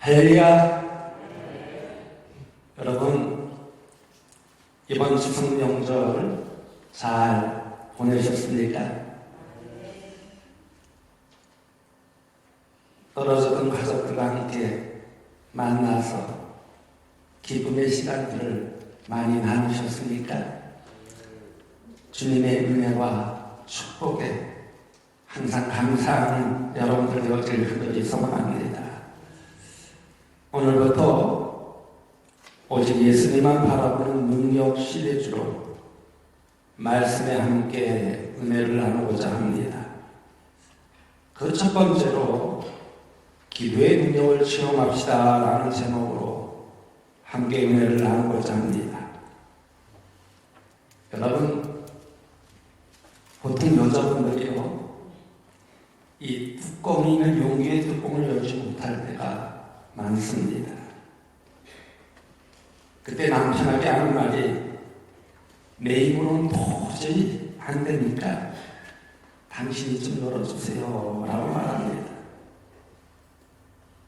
할렐루야. 여러분, 이번 추석 명절 잘 보내셨습니까? 떨어졌던 가족들과 함께 만나서 기쁨의 시간들을 많이 나누셨습니까? 주님의 은혜와 축복에 항상 감사하는 여러분들 되어질 그들이 소망합니다. 오늘부터 오직 예수님만 바라보는 능력 시대주로 말씀에 함께 은혜를 나누고자 합니다. 그 첫 번째로 기도의 능력을 체험합시다 라는 제목으로 함께 은혜를 나누고자 합니다. 여러분, 보통 여자분들이요, 이 뚜껑이 있는 용기의 뚜껑을 열지 못할 때가 많습니다. 그때 남편에게 하는 말이 내 입으로는 도저히 안 되니까 당신이 좀 열어주세요 라고 말합니다.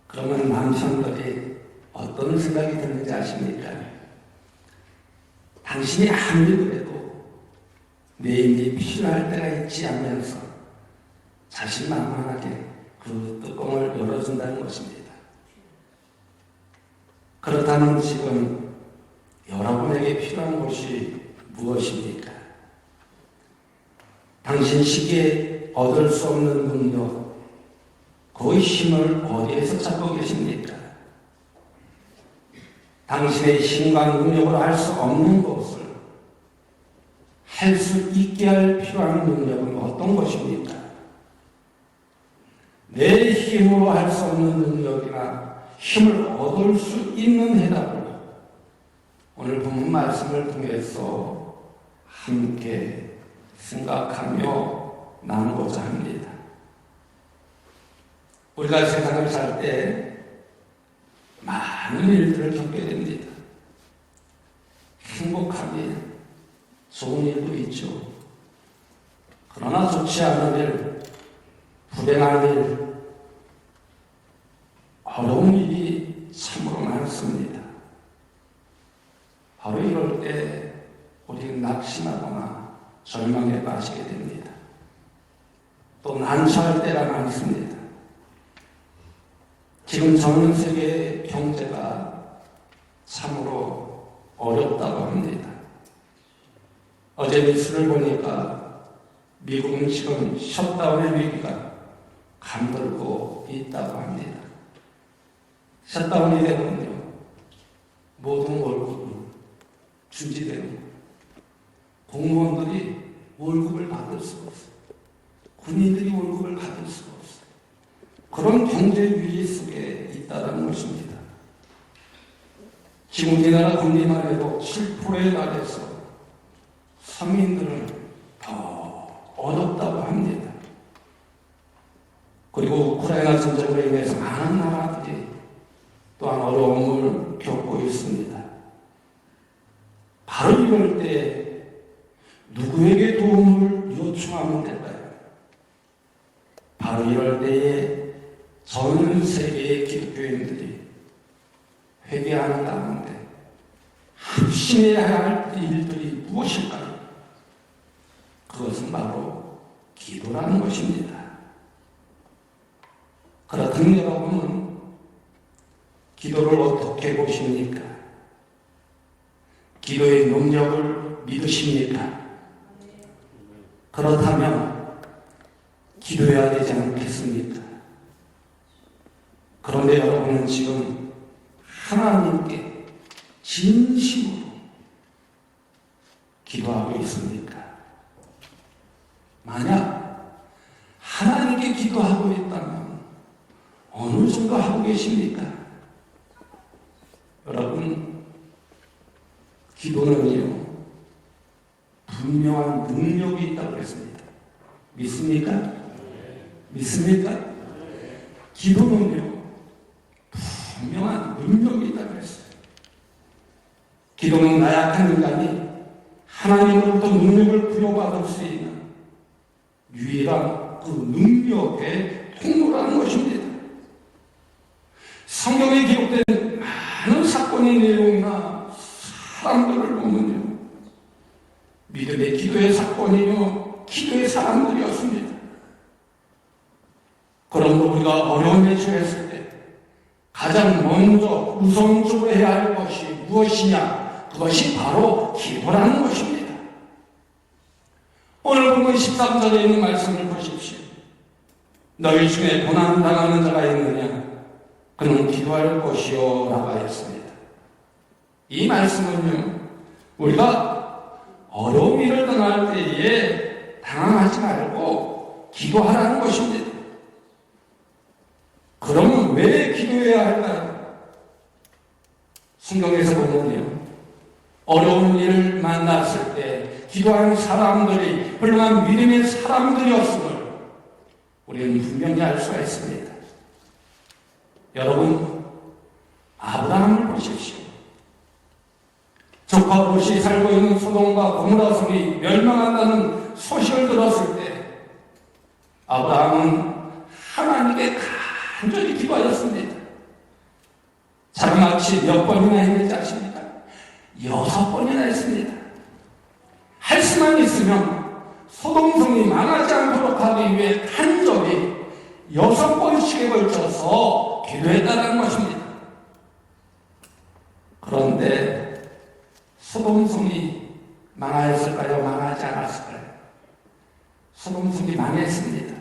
그러면 남편들이 어떤 생각이 드는지 아십니까? 당신이 아무리 그래도 내 입이 필요할 때가 있지 않으면서 자신만만하게 그 뚜껑을 열어준다는 것입니다. 그렇다면 지금 여러분에게 필요한 것이 무엇입니까? 당신 시기에 얻을 수 없는 능력, 그 힘을 어디에서 찾고 계십니까? 당신의 힘과 능력으로 할 수 없는 것을 할 수 있게 할 필요한 능력은 어떤 것입니까? 내 힘으로 할 수 없는 능력이나 힘을 얻을 수 있는 해답을 오늘 본문 말씀을 통해서 함께 생각하며 나누고자 합니다. 우리가 세상을 살 때 많은 일들을 겪게 됩니다. 행복한 일, 좋은 일도 있죠. 그러나 좋지 않은 일, 불행한 일, 어려운 일이 참으로 많습니다. 바로 이럴 때 우리는 낙심하거나 절망에 빠지게 됩니다. 또 난처할 때가 많습니다. 지금 전 세계 경제가 참으로 어렵다고 합니다. 어제 뉴스를 보니까 미국은 지금 셧다운의 위기가 감돌고 있다고 합니다. 셧다운이 되면요, 모든 월급이 중지되고 공무원들이 월급을 받을 수가 없어요. 군인들이 월급을 받을 수가 없어요. 그런 경제 위기 속에 있다는 것입니다. 지금 우리나라 국민만 해도 7%에 달해서 서민들은 더 어렵다고 합니다. 그리고 우크라이나 전쟁으로 인해서 많은 나라들이 또한 어려움을 겪고 있습니다. 바로 이럴 때 누구에게 도움을 요청하면 될까요? 바로 이럴 때에 전 세계의 기독교인들이 회개하는 가운데 합심해야 할 일들이 무엇일까요? 그것은 바로 기도라는 것입니다. 그렇다면 여러분은 기도를 어떻게 보십니까? 기도의 능력을 믿으십니까? 그렇다면 기도해야 되지 않겠습니까? 그런데 여러분은 지금 하나님께 진심으로 기도하고 있습니까? 만약 하나님께 기도하고 있다면 어느 정도 하고 계십니까? 여러분, 기도는요, 분명한 능력이 있다고 했습니다. 믿습니까? 믿습니까? 기도는요, 분명한 능력이 있다고 했어요. 기도는 나약한 인간이 하나님으로부터 능력을 부여받을 수 있는 유일한 그 능력의 통로라는 것입니다. 성경에 기록된 많은 사건의 내용이나 사람들을 보면요, 믿음의 기도의 사건이요, 기도의 사람들이었습니다. 그러므로 우리가 어려움에 처했을 때 가장 먼저 우선적으로 해야 할 것이 무엇이냐? 그것이 바로 기도라는 것입니다. 오늘 본문 13절에 있는 말씀을 보십시오. 너희 중에 고난당하는 자가 있느냐? 그는 기도할 것이요 라고 하였습니다. 이 말씀은요, 우리가 어려운 일을 당할 때에 당황하지 말고 기도하라는 것입니다. 그러면 왜 기도해야 할까요? 성경에서 보면요, 어려운 일을 만났을 때 기도하는 사람들이 훌륭한 믿음의 사람들이었음을 우리는 분명히 알 수가 있습니다. 여러분, 아브라함을 보십시오. 조카 롯이 살고 있는 소돔과 고모라 성이 멸망한다는 소식을 들었을 때 아브라함은 하나님께 간절히 기도하였습니다. 자그마치 몇 번이나 했는지 아십니까? 6번이나 했습니다. 할 수만 있으면 소돔성이 망하지 않도록 하기 위해 간절히 6번씩에 걸쳐서 기도했다는 것입니다. 그런데 소돔성이 망하였을까요? 망하지 않았을까요? 소돔성이 망했습니다.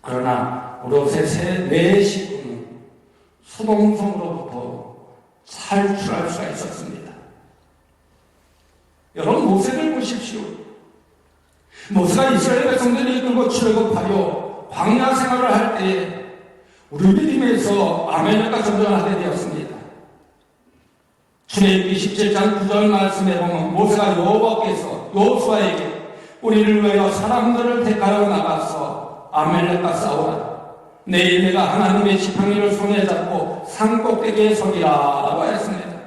그러나 롯의 네 식구는 소돔성으로부터 탈출할 수가 있었습니다. 여러분, 모세를 보십시오. 모세가 이스라엘 백성들을 이끌고 출애굽하여 광야 생활을 할 때에 우리 믿음에서 아멜렉과 전쟁하게 되었습니다. 출애굽기 17장 9절 말씀에 보면 모세가 여호수아에게 우리를 위하여 사람들을 택하여 나가서 아멜렉과 싸우라. 내일 내가 하나님의 지팡이를 손에 잡고 산 꼭대기에 서기라 라고 했습니다.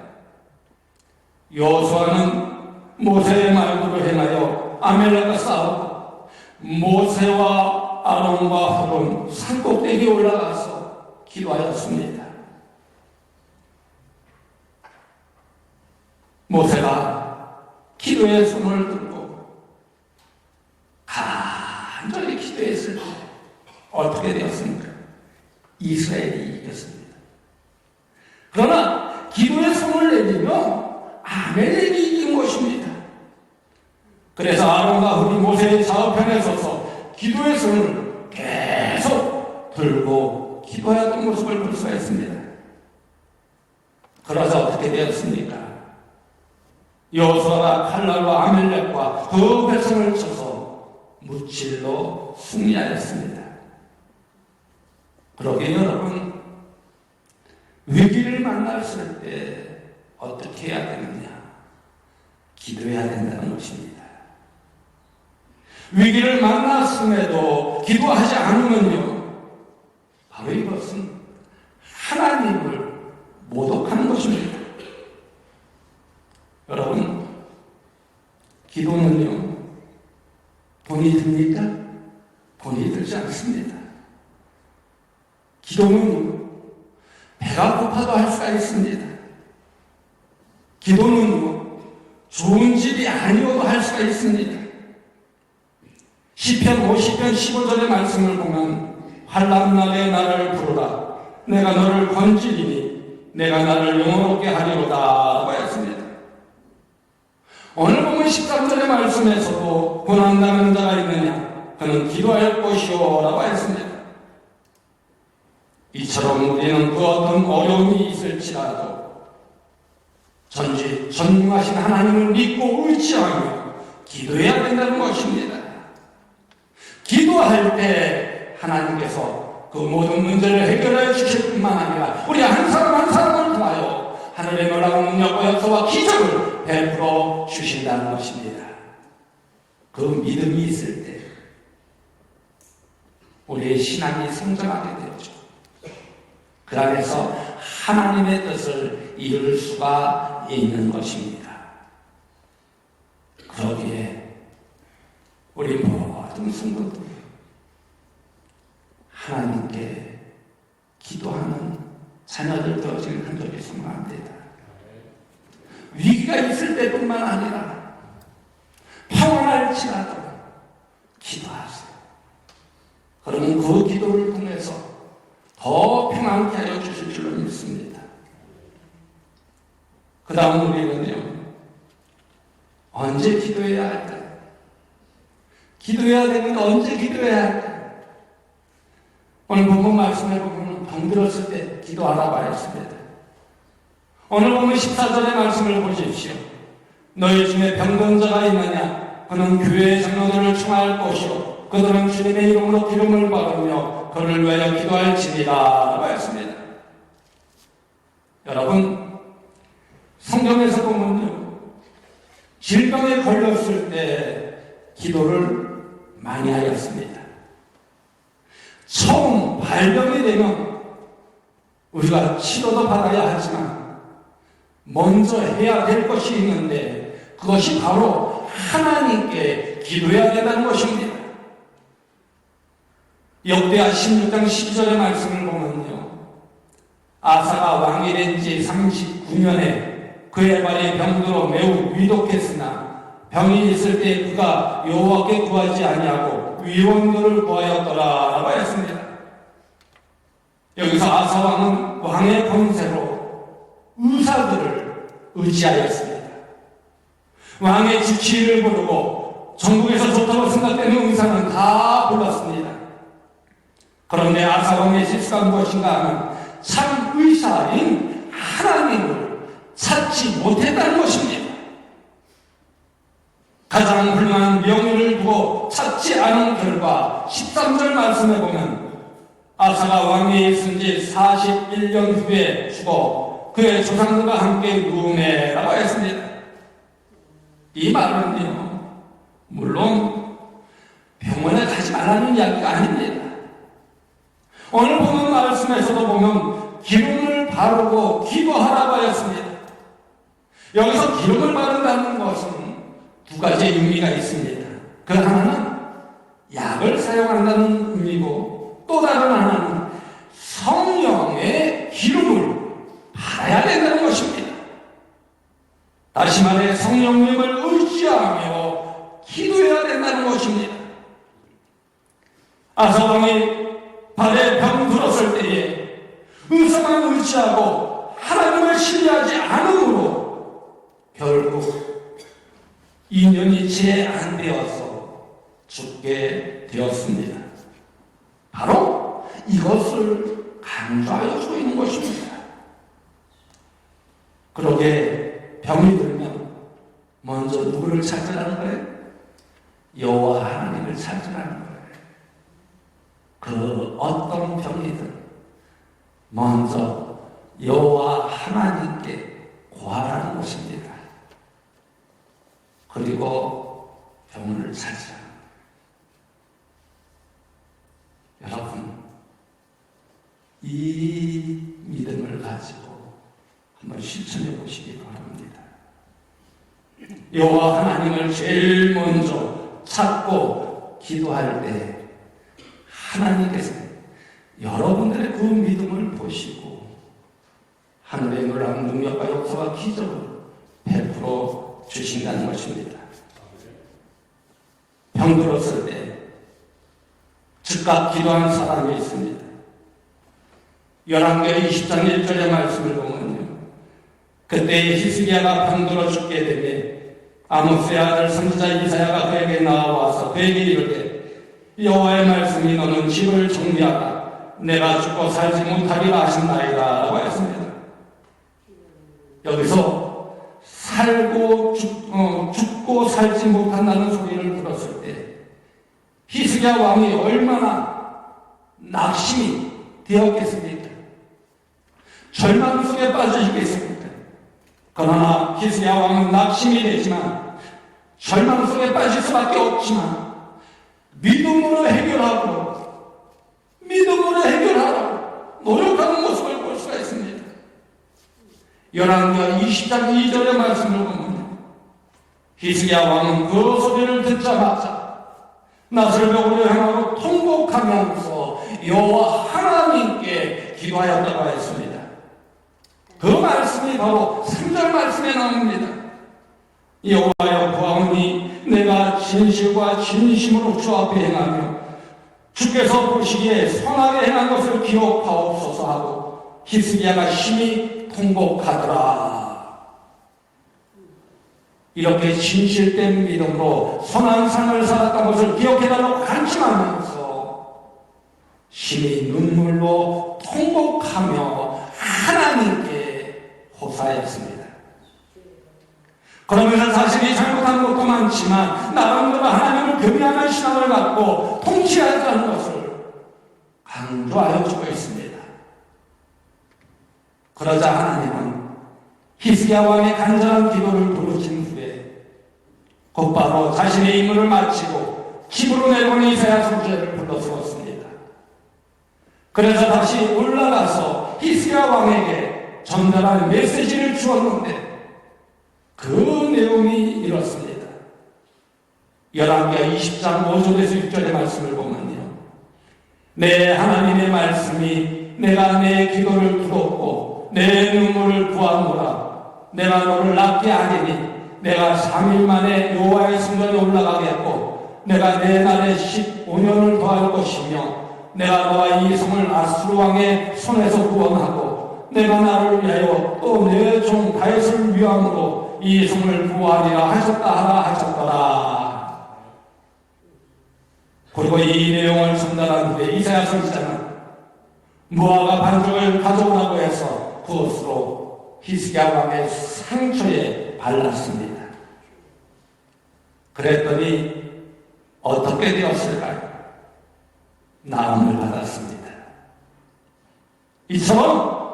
여호수아는 모세의 말대로 행하여 아멜렉과 싸우고 모세와 아론과 홀은 산 꼭대기에 올라가서 기도하였습니다. 모세가 기도의 손을 들고 간절히 기도했을 때 어떻게 되었습니까? 이스라엘이 이겼습니다. 그러나 기도의 손을 내리며 아멜렉이 이긴 것입니다. 그래서 아론과 홀이 모세의 좌우편에 서서 기도의 손을 계속 들고 기도하였던 모습을 볼 수가 있습니다. 그러자 어떻게 되었습니까? 여호수아가 칼날로 아멜렉과 그 백성을 쳐서 무찔러 승리하였습니다. 그러게 여러분, 위기를 만났을 때 어떻게 해야 되느냐? 기도해야 된다는 것입니다. 위기를 만났음에도 기도하지 않으면요, 바로 이것은 하나님을 모독하는 것입니다. 여러분, 기도는요, 돈이 듭니까? 돈이 들지 않습니다. 기도는 배가 고파도 할 수가 있습니다. 기도는 좋은 집이 아니어도 할 수가 있습니다. 시편 50편 15절의 말씀을 보면 환난 날에 나를 부르라. 내가 너를 건지리니 내가 나를 영원롭게 하리로다 라고 했습니다. 오늘 보면 13절의 말씀에서도 고난당하는 자가 있느냐? 그는 기도할 것이요 라고 했습니다. 이처럼 우리는 그 어떤 어려움이 있을지라도 전능하신 하나님을 믿고 의지하며 기도해야 된다는 것입니다. 기도할 때 하나님께서 그 모든 문제를 해결해 주실 뿐만 아니라 우리 한 사람 한 사람을 통하여 하늘의 놀라운 능력과 역사와 기적을 베풀어 주신다는 것입니다. 그 믿음이 있을 때 우리의 신앙이 성장하게 되죠. 그 안에서 하나님의 뜻을 이룰 수가 있는 것입니다. 그러기에 우리 모든 성도들 하나님께 기도하는 자녀들도 지금 흔적이 있으면 안 된다. 위기가 있을 때뿐만 아니라 평안할지라도 기도하세요. 그러면 그 기도를 통해서 더 평안케 하여 주실 줄로 믿습니다. 그 다음 우리는요, 언제 기도해야 할까요? 기도해야 되는데 언제 기도해야 할까요? 오늘 본문 말씀해 보면 병들었을 때 기도하라고 했습니다. 오늘 보면 14절의 말씀을 보십시오. 너희 중에 병든 자가 있느냐? 그는 교회의 장로들을 청할 것이요 그들은 주님의 이름으로 기름을 받으며 그를 위하여 기도할지니라 라고 했습니다. 여러분, 성경에서 보면요, 질병에 걸렸을 때 기도를 많이 하였습니다. 처음 발병이 되면 우리가 치료도 받아야 하지만 먼저 해야 될 것이 있는데 그것이 바로 하나님께 기도해야 된다는 것입니다. 역대하 16장 12절의 말씀을 보면요, 아사가 왕이 된 지 39년에 그의 발이 병들어 매우 위독했으나 병이 있을 때 그가 여호와께 구하지 아니하고 위원들을 구하였더라 라고 했습니다. 여기서 아사 왕은 왕의 권세로 의사들을 의지하였습니다. 왕의 지치를 부르고 전국에서 좋다고 생각되는 의사는 다 불렀습니다. 그런데 아사 왕의 실수가 무엇인가 하면 참 의사인 하나님을 찾지 못했다는 것입니다. 가장 훌륭한 명의를 두고 찾지 않은 결과 13절 말씀에 보면 아사가 왕위에 있은 지 41년 후에 죽어 그의 조상들과 함께 누우매라고 했습니다. 이 말은요, 물론 병원에 가지 말라는 이야기가 아닙니다. 오늘 보는 말씀에서도 보면 기름을 바르고 기도하라고 하였습니다. 여기서 기름을 바른다는 것은 두 가지의 의미가 있습니다. 그 하나는 약을 사용한다는 의미고 또 다른 하나는 성령의 기름을 받아야 된다는 것입니다. 다시 말해 성령님을 의지하며 기도해야 된다는 것입니다. 아사 왕이 발에 병 들었을 때에 의사만 의지하고 하나님을 신뢰하지 않으므로 결국 2년이 채 안 되어서 죽게 되었습니다. 바로 이것을 강조하여 주고 있는 것입니다. 그러게 병이 들면 먼저 누구를 찾으라는 거예요? 여호와 하나님을 찾으라는 거예요. 그 어떤 병이든 먼저 여호와 하나님께 구하라는 것입니다. 그리고 병원을 찾으라. 여러분, 이 믿음을 가지고 한번 실천해 보시기 바랍니다. 여호와 하나님을 제일 먼저 찾고 기도할 때 하나님께서 여러분들의 그 믿음을 보시고 하늘의 놀라운 능력과 역사와 기적을 베풀어 주신다는 것입니다. 병들었을 때 즉각 기도한 사람이 있습니다. 열왕기하 20장 1절의 말씀을 보면요, 그때 히스기야가 병들어 죽게 되매 아모스의 아들 선지자 이사야가 그에게 나와서 그에게 이르되 여호와의 말씀이 너는 집을 정리하라 내가 죽고 살지 못하리라 하신나이다 라고 했습니다. 여기서 죽고 살지 못한다는 소리를 들었을 때 히스기야 왕이 얼마나 낙심이 되었겠습니까? 절망 속에 빠지시겠습니까? 그러나 히스기야 왕은 낙심이 되지만 절망 속에 빠질 수밖에 없지만 믿음으로 해결하라고 노력하는 모습을 볼 수가 있습니다. 열왕기하 20장 2절의 말씀을 보면 히스기야 왕은 그 소리를 듣자마자 낫을 벽으로 향하고 통곡하면서 여호와 하나님께 기도하였다고 했습니다. 바로 3절 말씀에 나옵니다. 여호와여 보아오니 내가 진실과 진심으로 주 앞에 행하며 주께서 보시기에 선하게 행한 것을 기억하옵소서 하고 히스기야가 심히 통곡하더라. 이렇게 진실된 믿음으로 선한 삶을 살았던 것을 기억해달라고 간청하면서 심히 눈물로 통곡하며 하나님께 호사했습니다. 그러면서 자신이 잘못한 것도 많지만 나름대로 하나님을 경외하는 신앙을 갖고 통치하자는 것을 강조하여 주고 있습니다. 그러자 하나님은 히스기야 왕의 간절한 기도를 들으신 후에 곧바로 자신의 임무를 마치고 집으로 내려오는 이사야 선지자를 불러세웠습니다. 그래서 다시 올라가서 히스기야 왕에게 전달하는 메시지를 주었는데 그 내용이 이렇습니다. 열왕기하 20장 5절에서 6절의 말씀을 보면요, 내 하나님의 말씀이 내가 내 기도를 들었고 내 눈물을 보았노라. 내가 너를 낫게 하리니 내가 3일 만에 여호와의 성전에 올라가겠고 내가 내 날에 15년을 더할 것이며 내가 너와 이 성을 아수르 왕의 손에서 구원하고 내가 나를 위하여 또 내 종 다윗을 위함으로 이 성을 구하리라 하셨더라. 그리고 이 내용을 전달한 후에 이사야 선지자는 무화과 반죽을 가져오라고 해서 그것으로 히스기야 왕의 상처에 발랐습니다. 그랬더니 어떻게 되었을까요? 나음을 받았습니다. 이처럼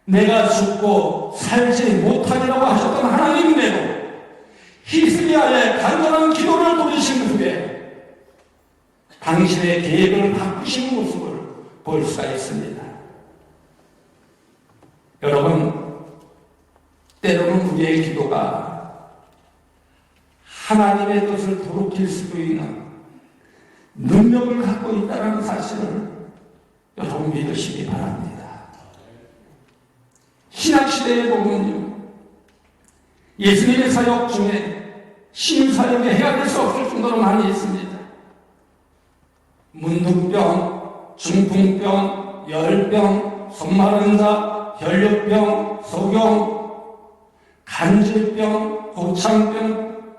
내가 죽고 살지 못하리라고 하셨던 하나님대로 히스기야의 간절한 기도를 들으신 후에 당신의 계획을 바꾸신 모습을 볼 수가 있습니다. 여러분, 때로는 우리의 기도가 하나님의 뜻을 돌이킬 수도 있는 능력을 갖고 있다는 사실을 여러분 믿으시기 바랍니다. 신약시대에 보면요, 예수님의 사역 중에 신사역에 헤아릴 수 없을 정도로 많이 있습니다. 문둥병, 중풍병, 열병, 손마른 자, 혈류병, 소경, 간질병, 고창병,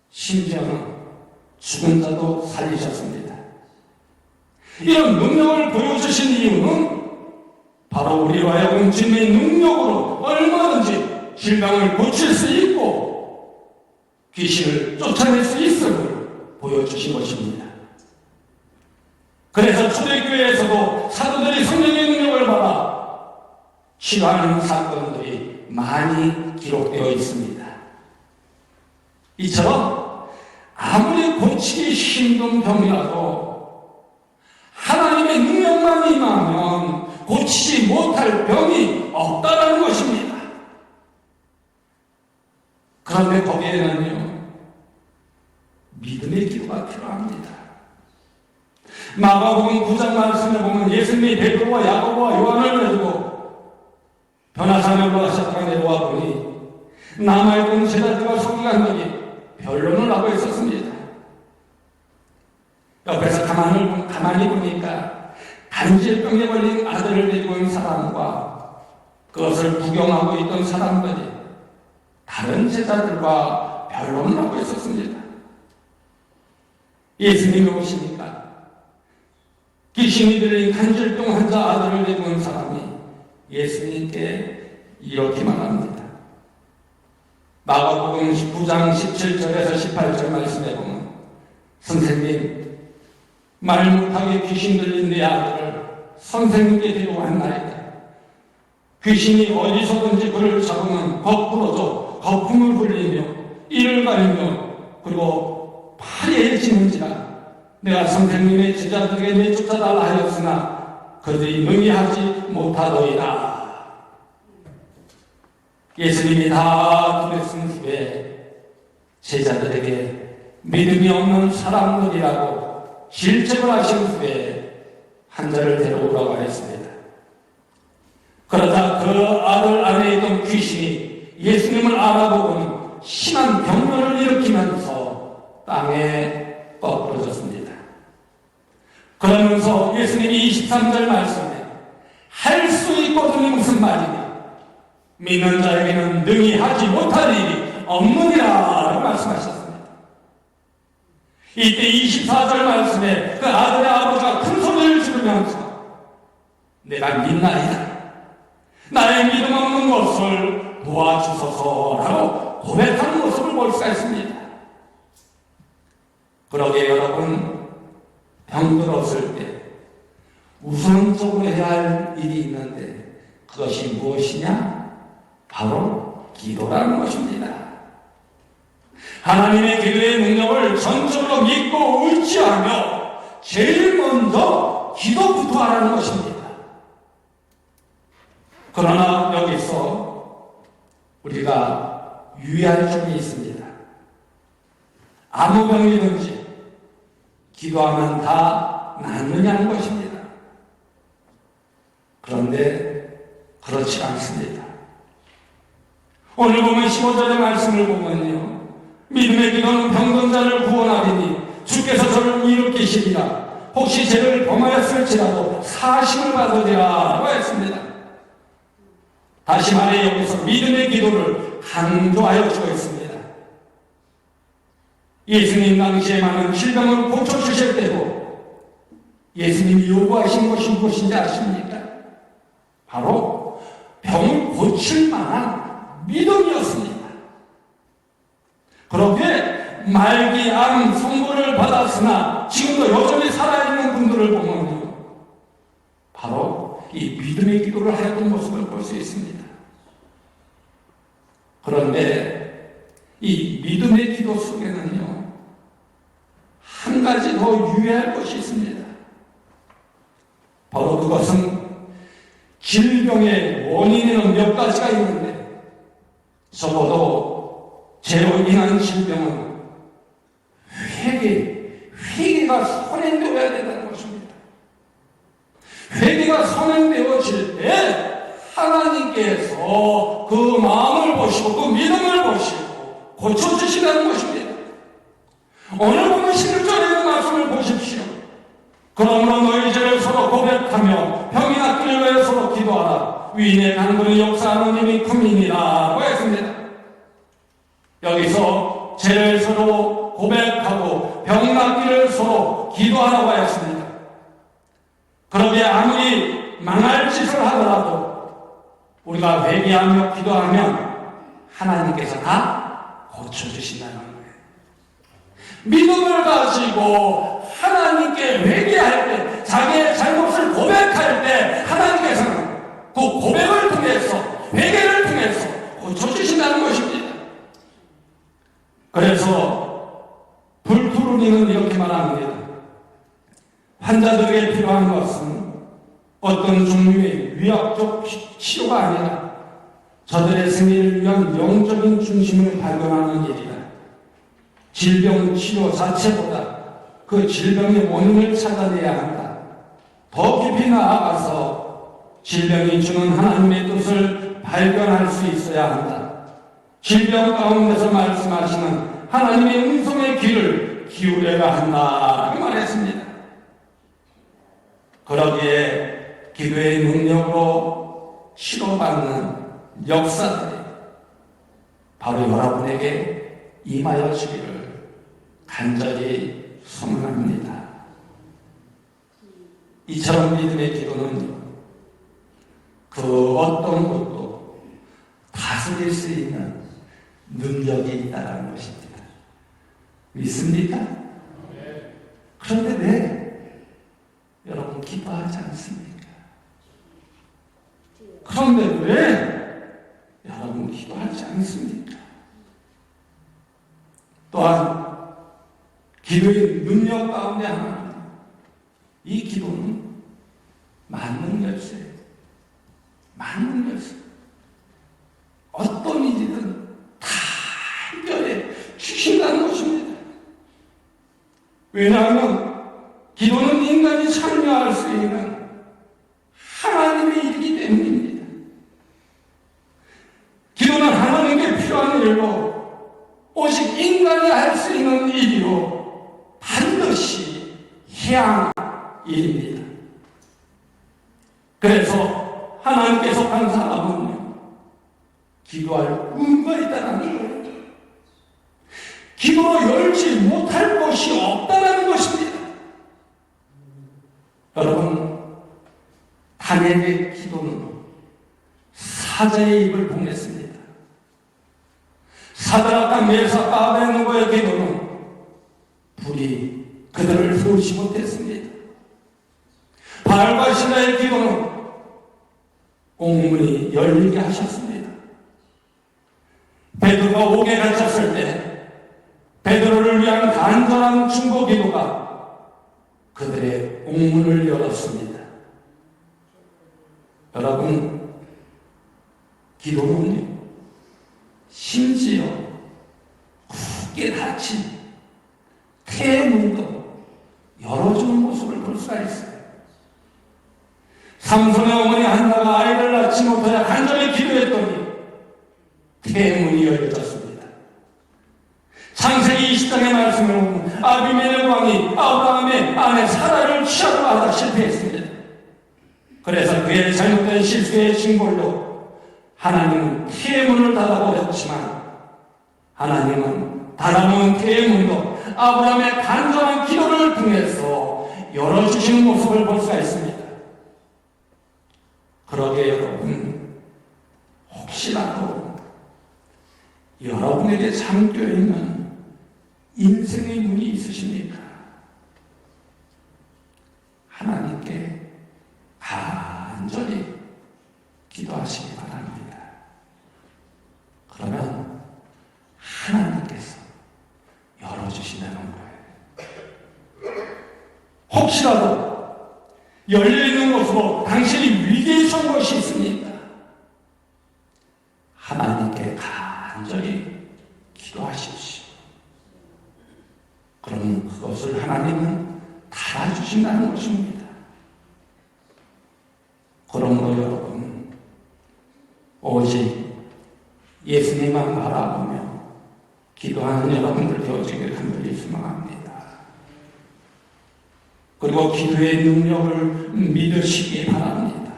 심지어는 죽은 자도 살리셨습니다. 이런 능력을 보여주신 이유는 바로 우리로 하여금 주님의 능력으로 얼마든지 질병을 고칠 수 있고 귀신을 쫓아낼 수 있음을 보여주신 것입니다. 그래서 초대교회에서도 사도들이 성령의 능력을 받아 치유하는 사건들이 많이 기록되어 있습니다. 이처럼 아무리 고치기 힘든 병이라도 하나님의 능력만 임하면 고치지 못할 병이 없다는 것입니다. 그런데 거기에는요, 믿음의 기도가 필요합니다. 마가복음 9장 말씀을 보면 예수님이 베드로와 야고보와 요한을 내두고 변화산으로 가셨다가 내려와 보니 남아있던 제자들과 서기관들이 변론을 하고 있었습니다. 옆에서 가만히 보니까 간질병에 걸린 아들을 데리고 있는 사람과 그것을 구경하고 있던 사람들이 다른 제자들과 변론을 하고 있었습니다. 예수님이 오시니까 귀신이 들린 간질병 환자 아들을 데리고 있는 사람이 예수님께 이렇게 말합니다. 마가복음 19장 17절에서 18절 말씀에 보면 선생님, 말 못하게 귀신 들린 내 아들을 선생님께 데려왔나이다. 귀신이 어디서든지 그를 잡으면 거꾸로져 거품을 흘리며 이를 가리며 그리고 파리해지는지라 내가 선생님의 제자들에게 내쫓아달라 하였으나 그들이 능히하지 못하더이다. 예수님이 다 들었은 후에 제자들에게 믿음이 없는 사람들이라고 질책을 하신 후에 환자를 데려오라고 하였습니다. 그러자 그 아들 안에 있던 귀신이 예수님을 알아보고는 심한 병변을 일으키면서 땅에 엎드러졌습니다. 그러면서 예수님이 23절 말씀에 할 수 있거든이 무슨 말이냐, 믿는 자에게는 능히 하지 못할 일이 없느니라 말씀하셨습니다. 이때 24절 말씀에 그 아들의 아버지가 큰 소리를 지르면서 내가 믿나이다, 나의 믿음 없는 것을 도와주소서라고 고백하는 모습을 볼 수가 있습니다. 그러게 여러분, 병들었을 때 우선적으로 해야 할 일이 있는데 그것이 무엇이냐? 바로 기도라는 것입니다. 하나님의 기도의 능력을 전적으로 믿고 의지하며 제일 먼저 기도부터 하라는 것입니다. 그러나 여기서 우리가 유의할 점이 있습니다. 아무 병이든지 기도하면 다 낫느냐는 것입니다. 그런데 그렇지 않습니다. 오늘 보면 15절의 말씀을 보면요, 믿음의 기도는 병든 자를 구원하리니 주께서 저를 일으키시리라. 혹시 죄를 범하였을지라도 사심을 받으리라 라고 했습니다. 다시 말해 여기서 믿음의 기도를 강조하여 주고 있습니다. 예수님 당시에 많은 질병을 고쳐주실 때도 예수님이 요구하신 것이 무엇인지 아십니까? 바로 병을 고칠 만한 믿음이었습니다. 그렇게 말기 암 선고를 받았으나 지금도 여전히 살아있는 분들을 보면 바로 이 믿음의 기도를 하였던 모습을 볼 수 있습니다. 그런데 이 믿음의 기도 속에는요, 한 가지 더 유의할 것이 있습니다. 바로 그것은 질병의 원인에는 몇 가지가 있는데 적어도 죄로 인한 질병은 회개가 선행되어야 된다는 것입니다. 회개가 선행되어질 때 하나님께서 그 마음을 보시고 그 믿음을 보시고 고쳐주시라는 것입니다. 오늘 보면 11절에 있는 말씀을 보십시오. 그러므로 너희 죄를 서로 고백하며 병이 낫기를 위해 서로 기도하라. 위인의 강군이 역사하는 힘이 큼이니라 고 했습니다. 여기서 죄를 서로 고백하고 병 낫기를 서로 기도하라고 했습니다. 그러기에 아무리 망할 짓을 하더라도 우리가 회개하며 기도하면 하나님께서 다 고쳐주신다는 거예요. 믿음을 가지고 하나님께 회개할 때, 자기의 잘못을 고백할 때 하나님께서는 그 고백을 통해서, 회개를 통해서 고쳐주신다는 것입니다. 그래서 불투르니는 이렇게 말합니다. 환자들에게 필요한 것은 어떤 종류의 의학적 치료가 아니라 저들의 승리를 위한 영적인 중심을 발견하는 일이다. 질병 치료 자체보다 그 질병의 원인을 찾아내야 한다. 더 깊이 나아가서 질병이 주는 하나님의 뜻을 발견할 수 있어야 한다. 질병 가운데서 말씀하시는 하나님의 음성의 귀를 기울여야 한다. 그 말했습니다. 그러기에 기도의 능력으로 치료받는 역사들이 바로 여러분에게 임하여 주기를 간절히 소망합니다. 이처럼 믿음의 기도는 그 어떤 것도 다스릴 수 있는 능력이 있다는 것입니다. 믿습니까? 그런데 왜 여러분 기뻐하지 않습니까? 그런데 왜 여러분 기도하지 않습니까? 또한 기도의 능력 가운데 하나는 이 기도는 만능 열쇠, 만능 열쇠. 어떤 일이든 다 해결해 주신다는 것입니다. 왜냐하면 기도는 인간이 참여할 수 있는 하나님의 일이기 때문입니다. 태양일입니다. 그래서 하나님께서 한 사람은요, 기도할 의무가 있다는 거예요. 기도로 열지 못할 것이 없다는 것입니다. 여러분, 다니엘의 기도는 사자의 입을 봉했습니다. 사드락과 메삭과 아벤노고의 기도는 불이 그들을 세우지 못했습니다. 바알과 신라의 기도는 옥문이 열리게 하셨습니다. 베드로가 옥에 갇혔을 때 베드로를 위한 간절한 중보 기도가 그들의 옥문을 열었습니다. 여러분, 기도는요, 심지어 굳게 닫힌 태문도 열어주는 모습을 볼 수가 있어요. 삼손의 어머니 한나가 아이를 낳지 못하여 간절히 기도했더니 태문이 열려졌습니다. 창세기 20장의 말씀을 보면 아비멜렉 왕이 아브라함의 아내 사라를 취하려 하다 실패했습니다. 그래서 그의 잘못된 실수의 징벌로 하나님은 태문을 닫아버렸지만 하나님은 닫아놓은 태문도 아브라함의 간절한 기도를 통해서 열어주시는 모습을 볼 수가 있습니다. 그러게 여러분, 혹시라도 여러분에게 잠겨있는 인생의 문이 있으십니까? 하나님께 간절히 기도하시기 바랍니다. 그러면 하나님께서 열어주신다는 거예요. 혹시라도 열려있는 것으로 당신이 위기에 처한 것이 있습니까? 하나님께 간절히 기도하십시오. 그럼 그것을 하나님은 달아주신다는 것입니다. 그러므로 여러분, 오직 예수님만 바라보며 기도하는 여러분들 되어지길 간절히 소망합니다. 그리고 기도의 능력을 믿으시기 바랍니다.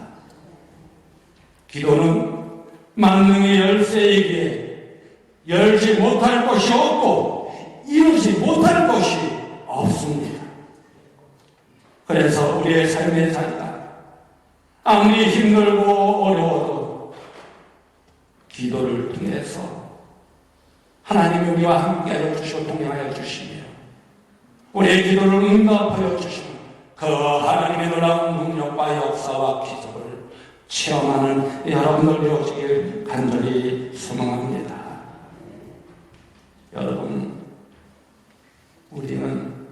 기도는 만능의 열쇠에게 열지 못할 것이 없고 이루지 못할 것이 없습니다. 그래서 우리의 삶의 살다 아무리 힘들고 어려워도 기도를 통해서 하나님이 우리와 함께하여 주시고 동행하여 주시며 우리의 기도를 응답하여 주시며 그 하나님의 놀라운 능력과 역사와 기적을 체험하는 여러분들 되어지길 간절히 소망합니다. 여러분, 우리는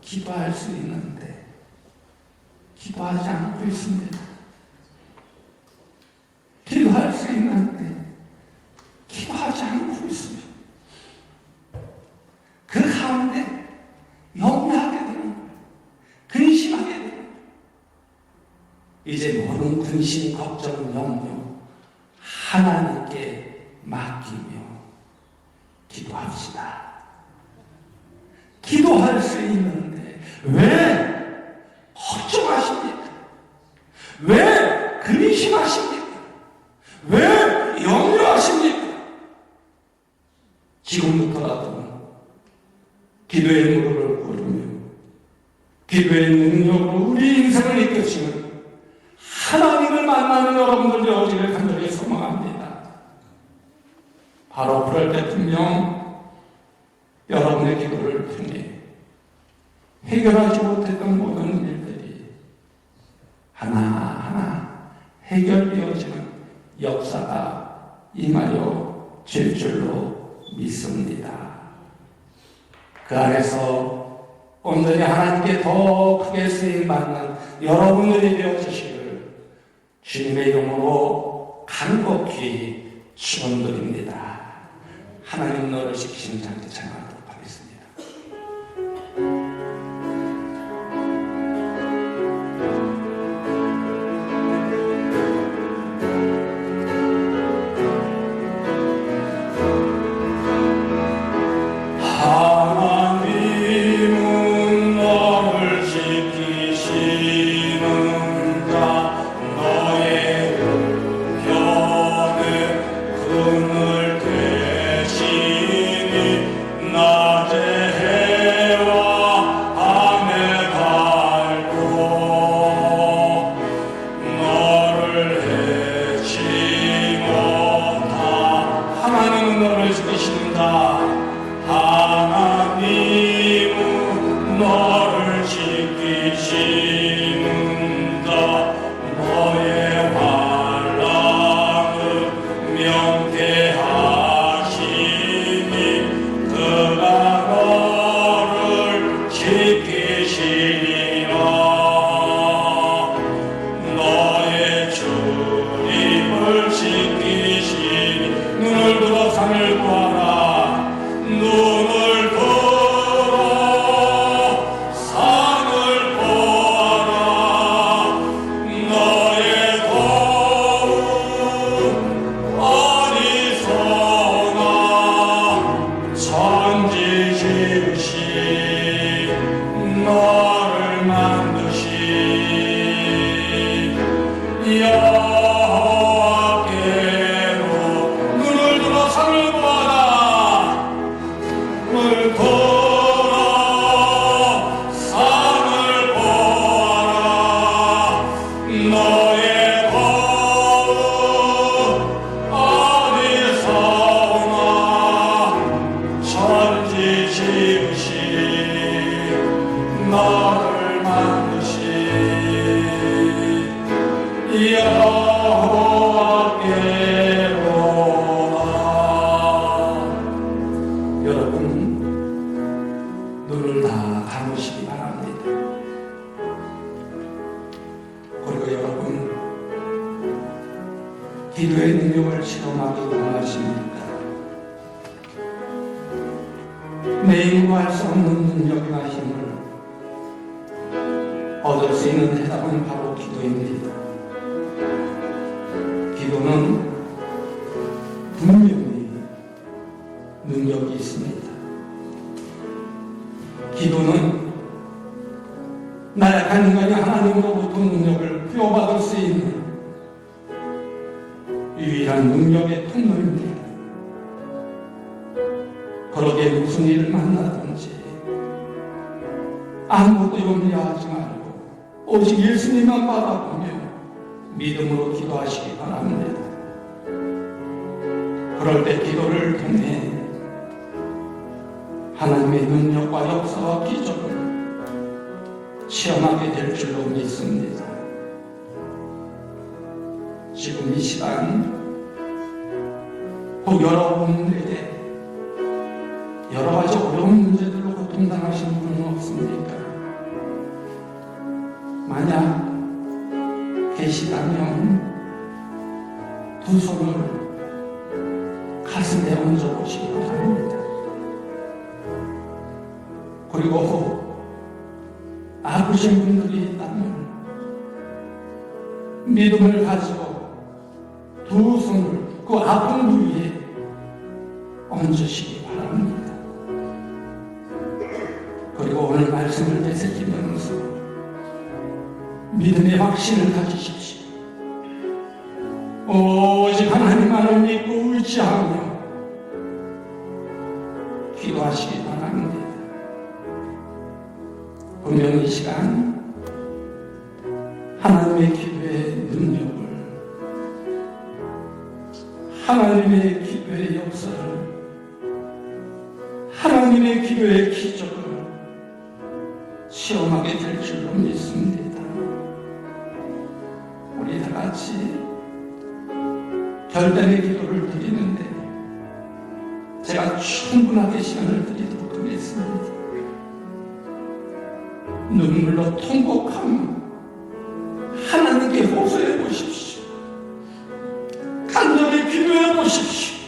기도할 수 있는데 기도하지 않고 있습니다. 기도할 수 있는데 기도하지 않고 있습니다. 그 가운데 염려하게 되는 거예요. 근심하게 되는 거예요. 이제 모든 근심, 걱정, 염려 하나님께 맡기며 기도합시다. 기도할 수 있는데 왜 걱정하십니까? 왜 근심하십니까? 왜 염려하십니까? 지금부터라도 기도의 무릎을 꿇으며 기도의 능력으로 우리 인생을 이끄시는 하나님을 만나는 여러분들 되어지길 간절히 소망합니다. 바로 그럴 때 분명 여러분의 기도를 통해 해결하지 못했던 모든 일들이 하나하나 해결되어지는 역사가 임하여 질 줄로 믿습니다. 그 안에서 온전히 하나님께 더 크게 쓰임받는 여러분들이 되어주시기를 주님의 이름으로 간곡히 축원드립니다. 하나님 너를 지키시는 장대 찬양하도록 하겠습니다. 하나님은 너를 지키신다. 너의 환난은 명태하시니 그가 너를 지키시리라. 너의 주님을 지키시니 눈을 들어 산을 구하라. 눈을 들어 산을 보아라. 너의 도움 어디서나 천지 지으신 너를 만드신 여호와께로 눈을 들어 산을 보아라. 눈을 들어 산을 보아라. 너의 도움 어디서나 천지 지으신 너를 만드신 여호와께로라. 여러분, 눈을 다 감으시기 바랍니다. 그리고 여러분, 기도의 능력을 체험하기 원하십니까? 내 힘으로 할 수 없는 능력이나 힘을 얻을 수 있는 해답은 바로 기도입니다. 기도는 분명히 능력이 있습니다. 기도는 나약한 인간이 하나님으로부터 능력을 부여받을 수 있는 유일한 능력의 통로입니다. 그러게 무슨 일을 만나든지 아무것도 염려하지 말고 오직 예수님만 바라보며 믿음으로 기도하시기 바랍니다. 그럴 때 기도를 통해 하나님의 능력과 역사와 기적을 체험하게 될 줄로 믿습니다. 지금 이 시간 혹 여러분에게 여러 가지 어려운 문제들로 고통당하시는 분은 없습니까? 만약 계시다면 두 손을 가슴에 얹어보시기 바랍니다. 그리고 아프신 분들이 있다면 믿음을 가지고 두 손을 그 아픈 부위에 얹으시기 바랍니다. 그리고 오늘 말씀을 되새기면서 믿음의 확신을 가지십시오. 오직 하나님만을 믿고 의지하며 기도하시기 바랍니다. 분명히 이 시간 하나님의 기도의 능력을, 하나님의 기도의 역사를, 하나님의 기도의 기적을 체험하게 될 줄로 믿습니다. 우리 다 같이 결단의 기도를 드리는데 제가 충분하게 시간을 드리도록 하겠습니다. 눈물로 통곡하며 하나님께 호소해 보십시오. 간절히 기도해 보십시오.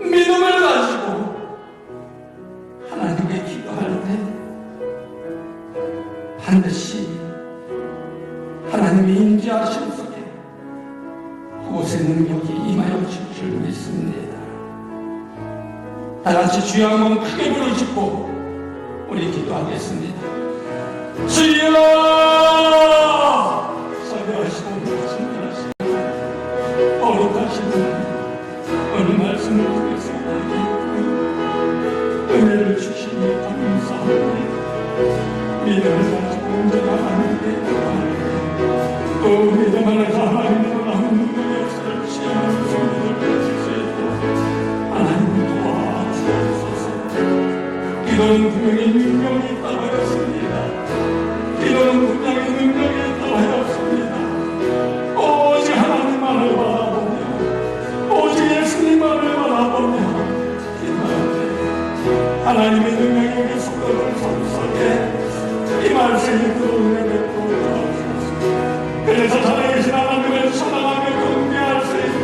믿음을 가지고 하나님께 기도할 때 반드시 하나님의 임재하심 속에 그곳의 능력이 임하여 줄 줄 믿습니다. 다 같이 주여 한번 크게 부르짖고 우리 기도하겠습니다. 주여! 서비하시고 말씀하시고 거룩하시고 오늘 말씀을 통해서 은혜를 주시니 감사합니다. 믿음을 가지고 언제나 하나님께 기도하는데 또 믿음 안에서 하나님으로 나오는 능력의 역사를 취하는 성도들 되실 수 있도록 하나님 도와주옵소서. 기도는 분명히 능력이 있다고 했습니다. 인도를 베풀어 그래서 살아계신 하나님을 사랑하며 경배할 수 있는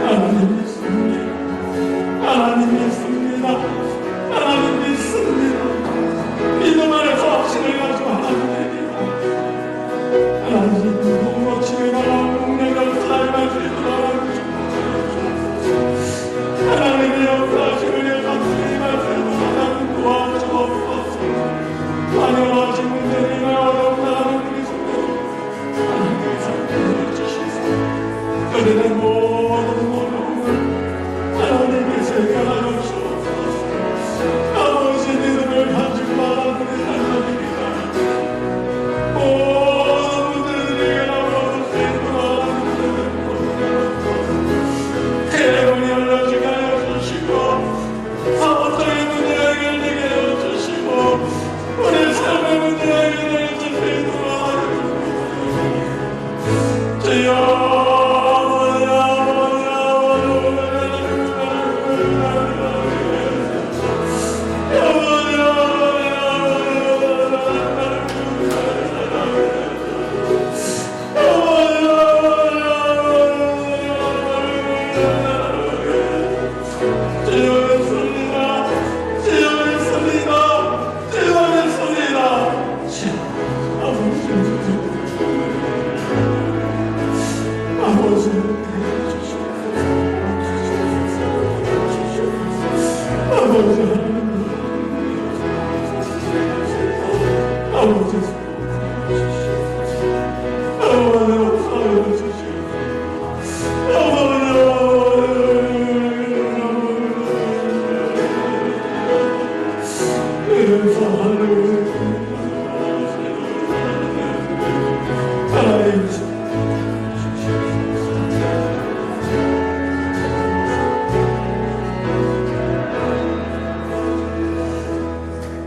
하나님 믿습니다. 하나님 믿습니다. 하나님 믿습니다. 믿음 안에서 확신을 가지고 하나님입니다. 하나님 너무 집에 나가고 내가 살아갈 수 있도록 하나님의 역사하시고 내 가슴이 말씀으로 하나님 도와주옵소서. 안녕하신 분들이 어려운 하나님의 손으로 하나님의 삶을 주시소. 그들의 모든 어려움을 하나님께서 해결하여 주옵소서. 아버지 믿음을 가지고 하나님의 하나님입니다. 모든 분들에게 나오는 생으로 하나님을 대문이 열려지게 하여 주시고 사업적인 문제 해결되게 하여 주시고 우리 삶의 문제 해결되게 주시고 주여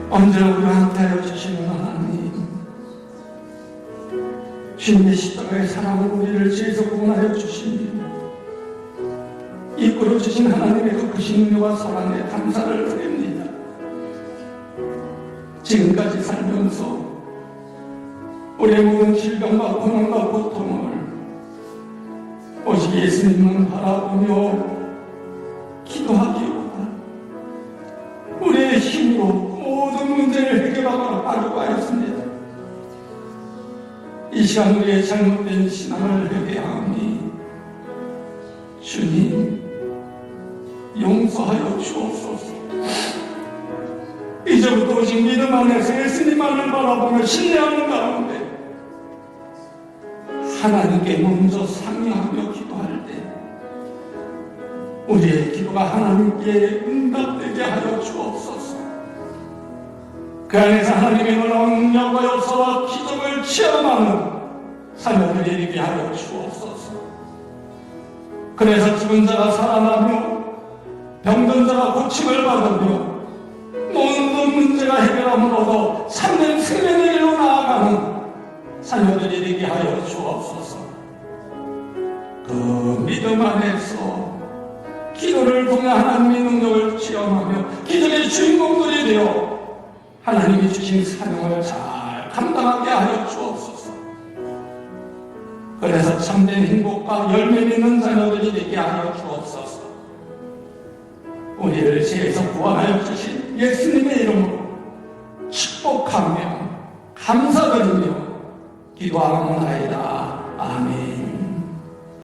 언제나 우리한테 하여 주시는 하나님, 주님의 십자가의 사랑으로 우리를 죄에서 구원하여 주시니 이끌어 주신 하나님의 그 크신 은혜와 사랑에 감사를 드립니다. 지금까지 살면서 우리의 모든 질병과 고난과 고통을 오직 예수님만 바라보며 기도하기보다 우리의 힘으로 모든 문제를 해결하고 하려고 하였습니다. 이 시간 우리의 잘못된 신앙을 회개하오니 주님 용서하여 주옵소서. 이제부터 오직 믿음 안에서 예수님만을 바라보며 신뢰하는 가운데 하나님께 먼저 상의하며 기도할 때 우리의 기도가 하나님께 응답되게 하여 주옵소서. 그 안에서 하나님의 놀라운 능력과 역사와 기적을 체험하는 삶을 이르게 하여 주옵소서. 그래서 죽은 자가 살아나며 병든 자가 고침을 받으며 모든 문제가 해결함으로도 참된 생명의 길로 나아가는 삶을 이르게 하여 주옵소서. 그 믿음 안에서 기도를 통해 하나님의 능력을 체험하며 기적의 주인공들이 되어 하나님이 주신 사명을 잘 감당하게 하여 주옵소서. 그래서 참된 행복과 열매 맺는 자녀들이 되게 하여 주옵소서. 우리를 죄에서 구원하여 주신 예수님의 이름으로 축복하며 감사드리며 기도하옵나이다.